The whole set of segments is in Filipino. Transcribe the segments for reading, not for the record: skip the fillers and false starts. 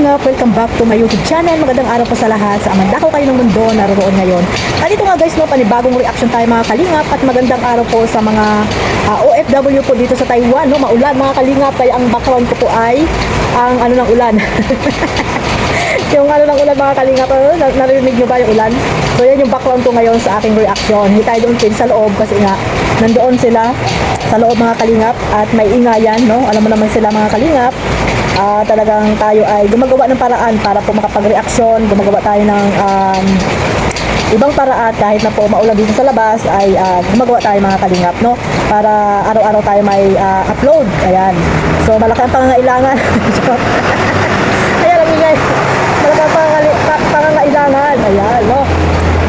Kalingap, welcome back to my YouTube channel. Magandang araw po sa lahat. Sa amandako kayo ng mundo, naroon ngayon. At ito nga guys, no, panibagong reaction tayo mga Kalingap. At magandang araw po sa mga OFW po dito sa Taiwan. No? Maulan mga Kalingap, kaya ang background ko po ay ang ano ng ulan. Yung ano ng ulan mga Kalingap, narinig nyo ba yung ulan? So yan yung background ko ngayon sa aking reaction. Hindi tayo doon sa loob kasi nga nandoon sila sa loob mga Kalingap at may ingayan, no? Alam mo naman sila mga Kalingap. Talagang tayo ay gumagawa ng paraan para po makapag-reaction, gumagawa tayo ng ibang paraan kahit na po maulan dito sa labas ay gumagawa tayo mga Kalingap, no? Para araw-araw tayo may upload. Ayan. So malaki ang pangangailangan. Ayan lang guys. Malaki ang pangangailangan. Ayan, no?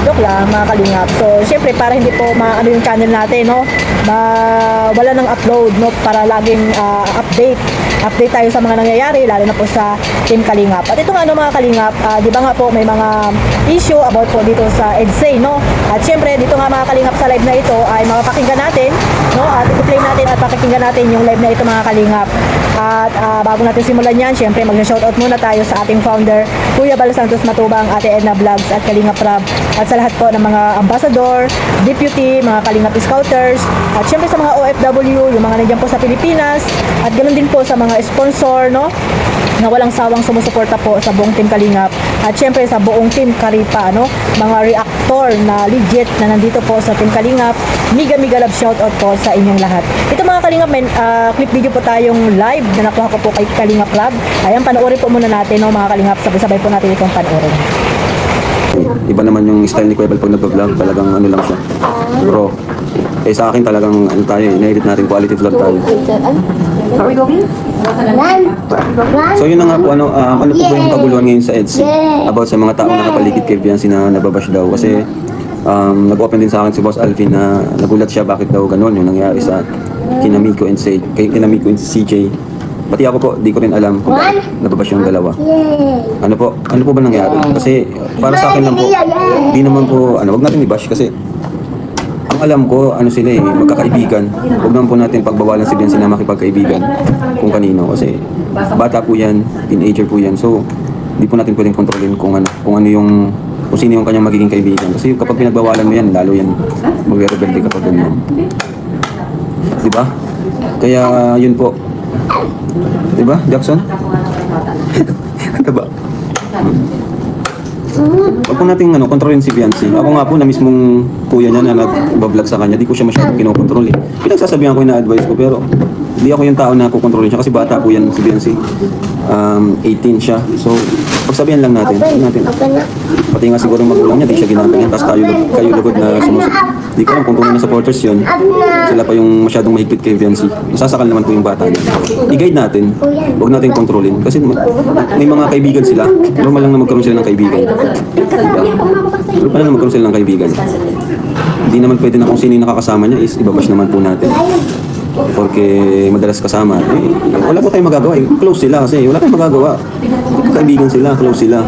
Joke lang mga Kalingap. So syempre para hindi po maano yung channel natin, no? Wala ng upload, no? Para laging update tayo sa mga nangyayari, lalo na po sa Team Kalingap. At ito nga no mga Kalingap, di ba nga po may mga issue about po dito sa EDSA, no? At syempre dito nga mga Kalingap sa live na ito ay mapapakinggan natin, no? At i-play natin at pakikinggan natin yung live na ito mga Kalingap. At bago natin simulan yan, syempre mag-shoutout muna tayo sa ating founder, Kuya Bal Santos Matubang, Ate Edna Vlogs at Kalingap Rab. At sa lahat po ng mga ambassador, deputy, mga Kalingap Scouters, at syempre sa mga OFW, yung mga nandiyan po sa Pilipinas, at ganoon din po sa mga sponsor, no? Na walang sawang sumusuporta po sa buong Team Kalingap at syempre sa buong Team Karipa, no? Mga reactor na legit na nandito po sa Team Kalingap. Mega love shoutout po sa inyong lahat. Ito mga Kalingap, may clip video po tayong live na nakuha ko po kay Kalingap Club. Ayan, panoorin po muna natin, no, mga Kalingap. Sabay-sabay po natin itong panoorin. Iba naman yung style ni Kuya Bal pag nag-vlog, talagang ano lang siya, bro. Eh sa akin talagang ano tayo, ina-edit natin, quality vlog tayo. Are we going? So yun na nga po, ano po ba yung kaguluhan ngayon sa EDSA about sa mga taong nakapaligid kay Viancy na nababash daw kasi nag-open din sa akin si Boss Alvin na nagulat siya bakit daw ganun yung nangyari sa Kinamiko and CJ. Pati ako po, di ko rin alam kung bakit nababash yung dalawa. Ano po ba nangyari? Kasi para sa akin lang po, di naman po, wag natin i-bash kasi ang alam ko, sila magkakaibigan. Huwag naman po natin pagbawalan si Viancy na makipagkaibigan kung kanino. Kasi bata po yan, teenager po yan. So, di po natin pwedeng kontrolin kung sino yung kanyang magiging kaibigan. Kasi kapag pinagbawalan mo yan, lalo yan magre-rebelde kapag ganyan. Diba? Kaya yun po. Diba, Jackson? Ano ba? Huwag po natin kontrolin si Viancy. Ako nga po na mismong kuya niya na nag-vlog sa kanya, di ko siya masyadong kinokontrol eh. Pinagsasabihan ko yung na-advise ko pero hindi ako yung tao na kukontrolin siya kasi bata po yan si Viancy. 18 siya. So, pagsabihan lang natin. Pati nga siguro magulang niya, di siya ginagawa. Tapos kayo lugod na sumusunod. Di ko alam kung tunay na supporters yun. Sila pa yung masyadong mahigpit kay Viancy. Masasakal naman po yung bata niya. I-guide natin. Huwag natin kontrolin. Kasi may mga kaibigan sila. Normal lang na magkaroon sila ng kaibigan. Normal lang na magkaroon sila ng kaibigan. Hindi naman pwede na kung sino yung nakakasama niya is ibabash naman po natin. Porque madalas kasama, wala po tayong magagawa. Close sila kasi wala tayong magagawa. Kaibigan sila, close sila.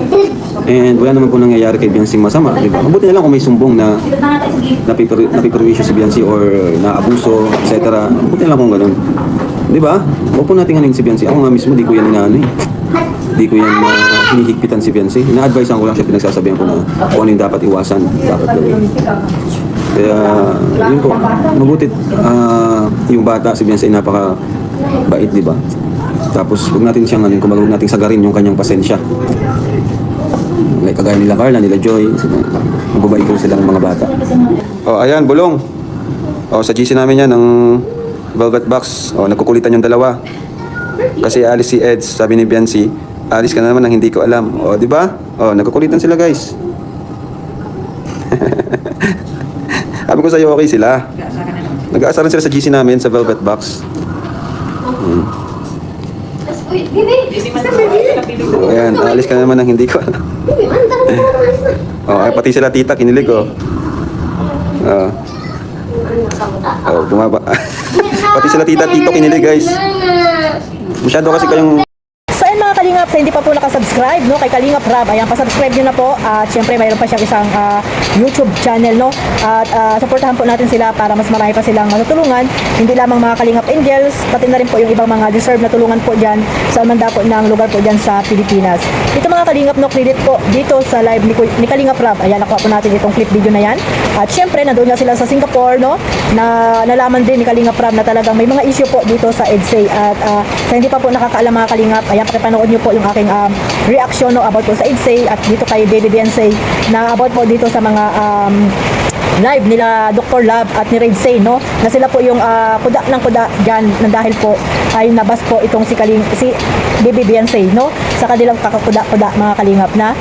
And wala naman po nangyayari kay Viancy masama, di ba? Mabuti na lang kung may sumbong na napiperwisyo si Viancy or naabuso, etc. Mabuti na lang kung ganun. Di ba? Huwag po natin hanin si Viancy. Ako nga mismo, di ko yan Di ko yan hinihigpitan si Viancy. Na-advisean ko lang siya, pinagsasabihan ko na kung ano yung dapat iwasan, dapat gawin. Kaya, yun po, mabuti yung bata, si Viancy ay napaka-bait, di ba? Tapos, huwag natin siyang huwag natin sagarin yung kanyang pasensya. Like kagaya nila Carla, nila Joy, mababait ko silang mga bata. Oh, ayan, bulong. Oh, sa GC namin yan, ng Velvet Box. Oh, nagkukulitan yung dalawa. Kasi alis si Eds, sabi ni Viancy, alis ka na naman nang hindi ko alam. Oh, di ba? Oh, nagkukulitan sila, guys. Sabi ko sa'yo, okay sila. Nag-aasaran sila sa GC namin, sa Velvet Box. Oh, ayan, alis ka na naman nang hindi ko alam. Oh, ay, pati sila tita, kinilig, oh. Oh, bumaba. Pati sila tita, tito, kinilig, guys. Masyado kasi kayong... So ayun mga Kalingap, sa hindi pa po nakasubscribe, no, kay Kalingap Rab, ayan, pasubscribe nyo na po. At syempre, mayroon pa siyang isang YouTube channel, no. At supportahan po natin sila para mas marami pa silang matutulungan. Hindi lamang mga Kalingap Angels, pati na rin po yung ibang mga deserve na tulungan po dyan sa manda po ng lugar po dyan sa Pilipinas. Ito mga Kalingap, no, credit po dito sa live ni Kalingap Rab. Ayan, nakuha po natin itong clip video na yan. At syempre, nandun nga sila sa Singapore, no, na nalaman din ni Kalingap Rab na talagang may mga issue po dito sa EDSA. At sa hindi pa po nakakaalam mga Kalingap, ayan, pakipanood nyo po yung aking reaction, no, about po sa EDSA at dito kay Baby Beyonce na about po dito sa mga live nila Dr. Love at ni Redsay, no, na sila po yung kuda ng kuda dyan na dahil po ay nabas po itong si Baby Beyonce, no, sa kanilang kakakuda-kuda mga Kalingap na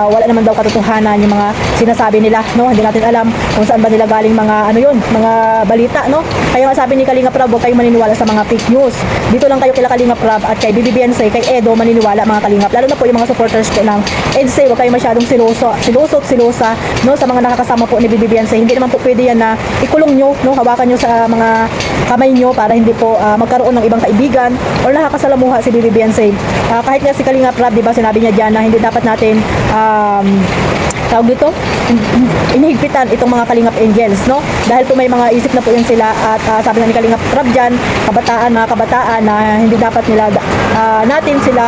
wala naman daw katotohanan yung mga sinasabi nila, no. Hindi natin alam kung saan ba nila galing mga mga balita, no. Kaya nga sabi ni Kalingap Rab, huwag kayong maniniwala sa mga fake news. Dito lang kayo kila Kalingap Rab at kay Baby Beyonce, kay Edo maniniwala mga Kalingap. Lalo na po yung mga supporters po ng EDSA, huwag kayong masyadong silosa, no, sa mga nakakasama po ni Baby Beyonce. Hindi naman po pwede yan na ikulong nyo, no, hawakan nyo sa mga kamay nyo para hindi po magkaroon ng ibang kaibigan or nakakasalamuha si Baby Beyonce. Kahit nga si Kalingap Rab, di ba, sinabi niya dyan na hindi dapat natin tawag dito, inihigpitan itong mga Kalingap Angels, no? Dahil po may mga isip na po yun sila at sabi nga ni Kalingap Rab dyan, mga kabataan na hindi dapat nila natin sila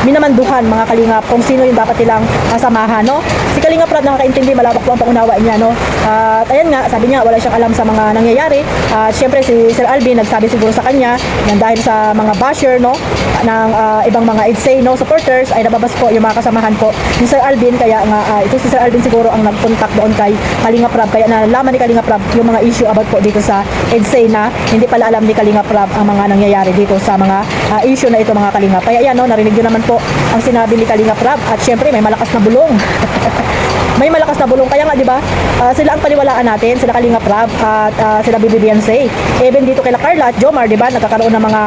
minamanduhan mga Kalingap kung sino yung dapat nilang samahan, no? Si Kalingap Rab nakakaintindi, malawak po ang pangunawa niya, no? At ayan nga, sabi niya wala siyang alam sa mga nangyayari. Siyempre si Sir Alvin nagsabi siguro sa kanya na dahil sa mga basher, no, ng ibang mga EDSA, no, supporters ay nababas po yung mga kasamahan po ni Sir Alvin. Kaya nga ito si Sir Alvin siguro ang nag-contact doon kay Kalingap Rab, kaya nalaman ni Kalingap Rab yung mga issue about po dito sa EDSA na hindi pala alam ni Kalingap Rab ang mga nangyayari dito sa mga issue na ito mga Kalingap. Kaya yan, no, narinig nyo naman po ang sinabi ni Kalingap Rab at syempre may malakas na bulong. May malakas na bulong, kaya nga di ba, sila ang paniwalaan natin, sila Kalingap Rab at sila Baby Beyonce. Even dito kay Carla at Jomar, di ba, nagkakaroon ng mga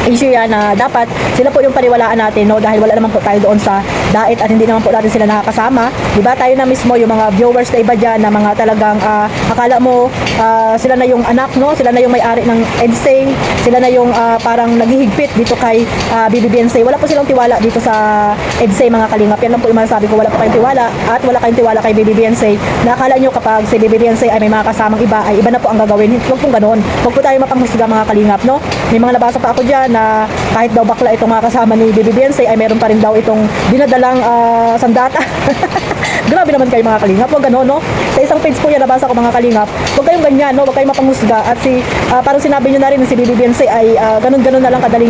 issue yan na dapat sila po yung paniwalaan natin, no, dahil wala naman po tayo doon sa diet at hindi naman po natin sila nakakasama, di ba? Tayo na mismo yung mga viewers na iba dyan na mga talagang akala mo sila na yung anak, no, sila na yung may-ari ng EDSA, sila na yung parang naghihigpit dito kay Baby Beyonce. Wala po silang tiwala dito sa EDSA mga Kalingap. Yan lang po yung masasabi ko, wala po kayong tiwala at wala kayong tiwala kay Baby Beyonce. Nakakala nyo kapag si Baby Beyonce ay may mga kasamang iba, ay iba na po ang gagawin. Huwag pong ganun. Huwag po tayo mapanghusga mga Kalingap, no. May mga nabasa pa ako dyan na kahit daw bakla itong mga kasama ni Baby Beyonce ay meron pa rin daw itong dinadalang sandata. Grabe naman kayo mga Kalingap. Huwag ganun, no. Sa isang page po yan nabasa ko mga Kalingap. Huwag kayong ganyan, no. Huwag kayong mapanghusga. At parang sinabi nyo na rin na si Baby Beyonce ay ganun-ganun na lang kadaling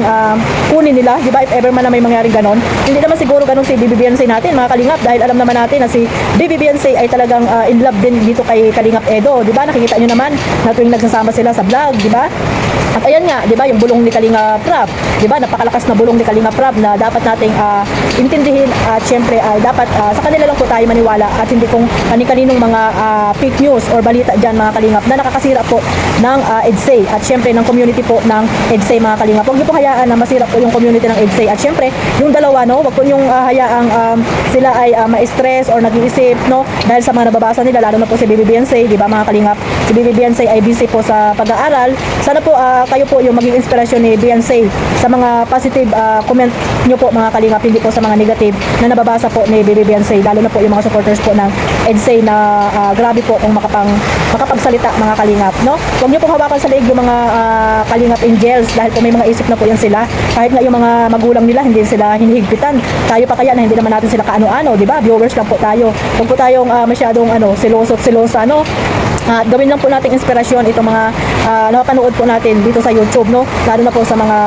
kunin nila, di ba, if ever man na may mangyaring ganun. Hindi naman siguro ganun si Baby Beyonce natin mga Kalingap, dahil alam naman natin na si Baby Beyonce ay talagang in love din dito kay Kalingap Edo, di ba? Nakikita nyo naman na tuwing nagsasama sila sa vlog, di ba? At ayan nga, di ba, yung bulong ni Kalingap Rab, di ba? Napakalakas na bulong ni Kalingap Rab na dapat nating intindihin at syempre dapat sa kanila lang po tayo maniwala at hindi kung kani-kaninong mga fake news or balita dyan mga Kalingap na nakakasira po ng EDSA at syempre ng community po ng EDSA mga Kalingap. Huwag niyo po hayaan na masira po yung community ng EDSA at syempre yung dalawa, no, huwag po yung hayaang sila ay ma-stress or nag-iisip, no, dahil sa mga nababasa nila, lalo na po si Baby Beyonce, di ba mga Kalingap? Si Baby Beyonce ay busy po sa pag-aaral. Sana po kayo po yung maging inspirasyon ni Beyonce sa mga positive comment nyo po mga Kalingap, hindi po sa mga negative na nababasa po ni Baby Beyonce, lalo na po yung mga supporters po ng EDSA na grabe po kung makapagsalita mga Kalingap, no? Huwag nyo pong hawakan sa leeg yung mga Kalingap Angels dahil po may mga isip na po yan sila. Kahit nga yung mga magulang nila hindi sila hinihigpitan, tayo pa kaya na hindi naman natin sila kaano-ano, di ba? Viewers lang po tayo. Huwag po tayong masyadong silosa, no? Gawin lang po nating inspirasyon itong mga napapanood po natin dito sa YouTube, no? Lalo na po sa mga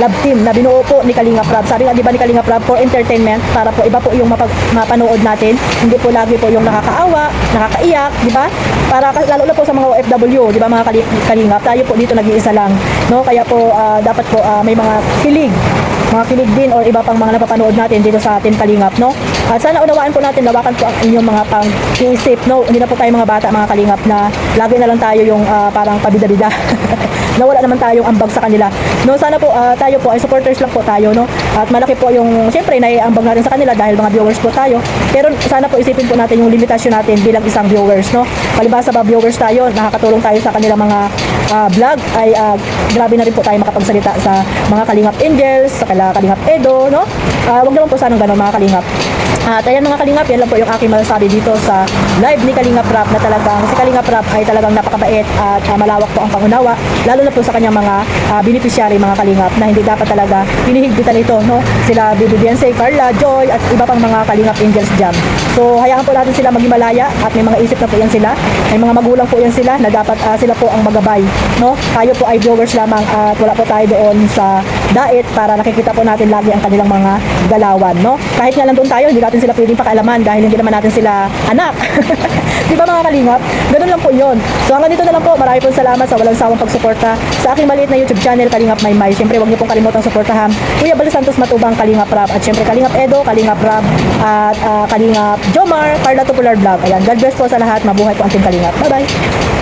love team na binuo po ni Kalingap Rab. Sabi nga, di ba, ni Kalingap Rab, for entertainment, para po iba po yung mapanood natin. Hindi po lagi po yung nakakaawa, nakakaiyak, di ba? Para lalo na po sa mga OFW, di ba, mga Kalingap, tayo po dito nag-iisa lang, no? Kaya po dapat po may mga kilig din or iba pang mga napapanood natin dito sa atin Kalingap, no? At sana unawaan po natin, lawakan po ang inyong mga pang-iisip, no? Hindi na po tayo mga bata mga Kalingap na lagi na lang tayo yung parang pabida-bida. nawala naman tayong ambag sa kanila. No, sana po tayo po ay supporters lang po tayo, no? At malaki po yung syempre naiambag natin sa kanila dahil mga viewers po tayo. Pero sana po isipin po natin yung limitasyon natin bilang isang viewers, no? Palibhasa ba viewers tayo, nakakatulong tayo sa kanilang mga vlog ay grabe na rin po tayo makapagsalita sa mga Kalingap Angels, sa Kalingap Edo, no? Wag naman po sanang ganun mga Kalingap. At ayan mga Kalingap, yan lang po yung aking masasabi dito sa live ni Kalingap Rap na talagang si Kalingap Rap ay talagang napakabait at malawak po ang pangunawa, lalo na po sa kanyang mga beneficiary mga Kalingap na hindi dapat talaga hinihigpitan ito, no? Sila BBBNC, Carla, Joy at iba pang mga Kalingap Angels dyan. So hayaan po natin sila maging malaya at may mga isip na po yan sila, may mga magulang po yan sila na dapat sila po ang magabay, no? Tayo po ay viewers lamang at wala po tayo doon sa diet para nakikita po natin lagi ang kanilang mga galawan, no? Kahit nga lang doon tayo, hindi natin sila pwedeng pakialaman dahil hindi naman natin sila anak. Di ba mga Kalingap? Ganun lang po yun. So hanggang dito na lang po. Marami pong salamat sa walang sawang pagsuporta sa aking maliit na YouTube channel, Kalingap Maymay. Siyempre, huwag niyo pong kalimutang suportahan Kuya Bal Santos Matubang, Kalingap Rap. At siyempre, Kalingap Edo, Kalingap Rap, at Kalingap Jomar, Carla Tupular Vlog. Ayan, God bless po sa lahat. Mabuhay po ang Team Kalingap. Bye-bye!